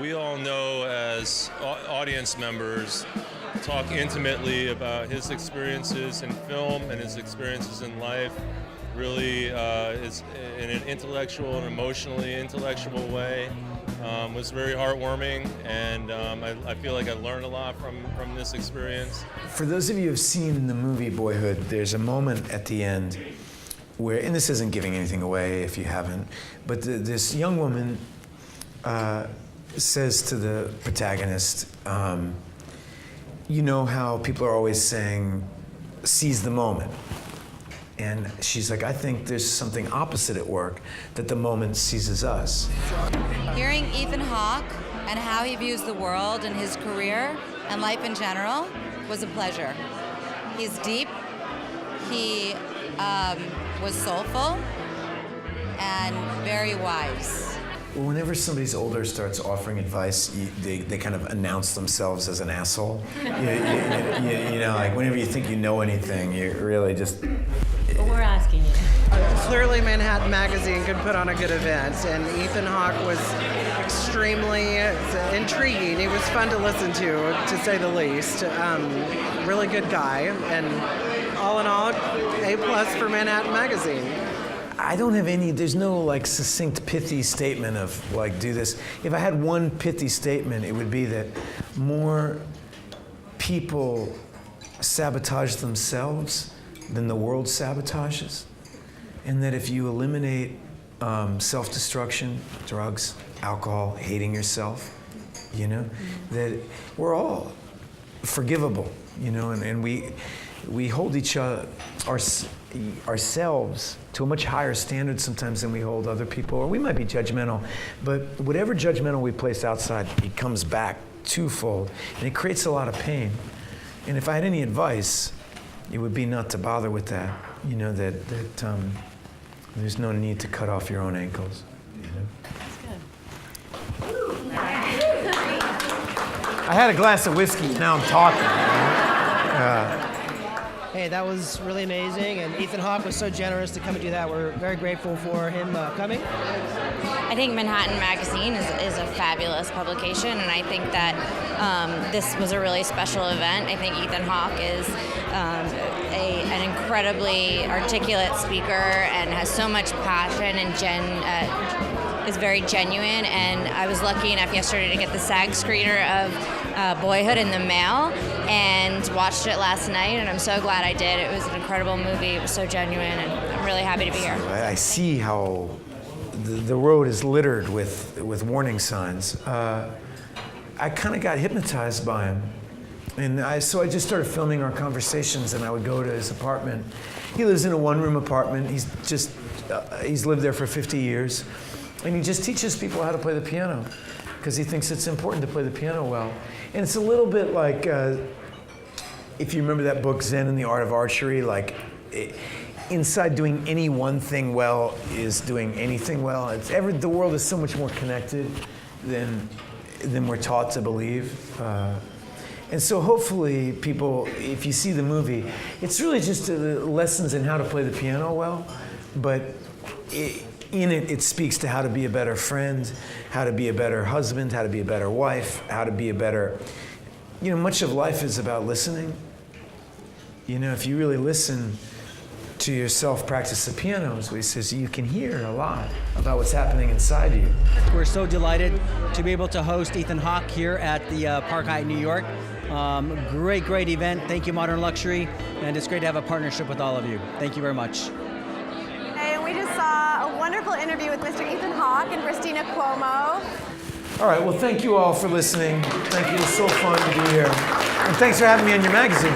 we all know as audience members, talk intimately about his experiences in film and his experiences in life. Really is in an intellectual and emotionally intellectual way. Was very heartwarming, and I feel like I learned a lot from this experience. For those of you who have seen the movie Boyhood, there's a moment at the end where, and this isn't giving anything away if you haven't, but this young woman says to the protagonist, you know how people are always saying, seize the moment. And she's like, I think there's something opposite at work, that the moment seizes us. Hearing Ethan Hawke and how he views the world and his career and life in general was a pleasure. He's deep, he was soulful, and very wise. Whenever somebody's older starts offering advice, they kind of announce themselves as an asshole. You know, like whenever you think you know anything, you really just... But we're asking you. Clearly Manhattan Magazine could put on a good event, and Ethan Hawke was extremely intriguing. He was fun to listen to say the least. Really good guy, and all in all, A+ for Manhattan Magazine. I don't have there's no like succinct pithy statement of like do this. If I had one pithy statement, it would be that more people sabotage themselves than the world sabotages. And that if you eliminate self-destruction, drugs, alcohol, hating yourself, you know, that we're all forgivable, you know, and we hold each other, ourselves to a much higher standard sometimes than we hold other people, or we might be judgmental, but whatever judgmental we place outside, it comes back twofold, and it creates a lot of pain. And if I had any advice, it would be not to bother with that, you know, that there's no need to cut off your own ankles, you know? That's good. I had a glass of whiskey, now I'm talking, you know? Hey, that was really amazing, and Ethan Hawke was so generous to come and do that. We're very grateful for him coming. I think Manhattan Magazine is a fabulous publication, and I think that this was a really special event. I think Ethan Hawke is an incredibly articulate speaker and has so much passion and is very genuine. And I was lucky enough yesterday to get the SAG screener of Boyhood in the mail and watched it last night, and I'm so glad I did. It was an incredible movie. It was so genuine, and I'm really happy to be here. I see how the road is littered with warning signs. I kind of got hypnotized by him. And so I just started filming our conversations, and I would go to his apartment. He lives in a one-room apartment. He's lived there for 50 years. And he just teaches people how to play the piano because he thinks it's important to play the piano well. And it's a little bit like, if you remember that book, Zen and the Art of Archery, like inside doing any one thing well is doing anything well. The world is so much more connected than we're taught to believe. And so hopefully people, if you see the movie, it's really just lessons in how to play the piano well, but in it, it speaks to how to be a better friend, how to be a better husband, how to be a better wife, how to be a better, you know, much of life is about listening. You know, if you really listen to yourself practice the piano, as he says, you can hear a lot about what's happening inside you. We're so delighted to be able to host Ethan Hawke here at the Park Hyatt, New York. Great event. Thank you, Modern Luxury, and it's great to have a partnership with all of you. Thank you very much. And we just saw a wonderful interview with Mr. Ethan Hawke and Christina Cuomo. All right, well, thank you all for listening. Thank you, it was so fun to be here. And thanks for having me on your magazine.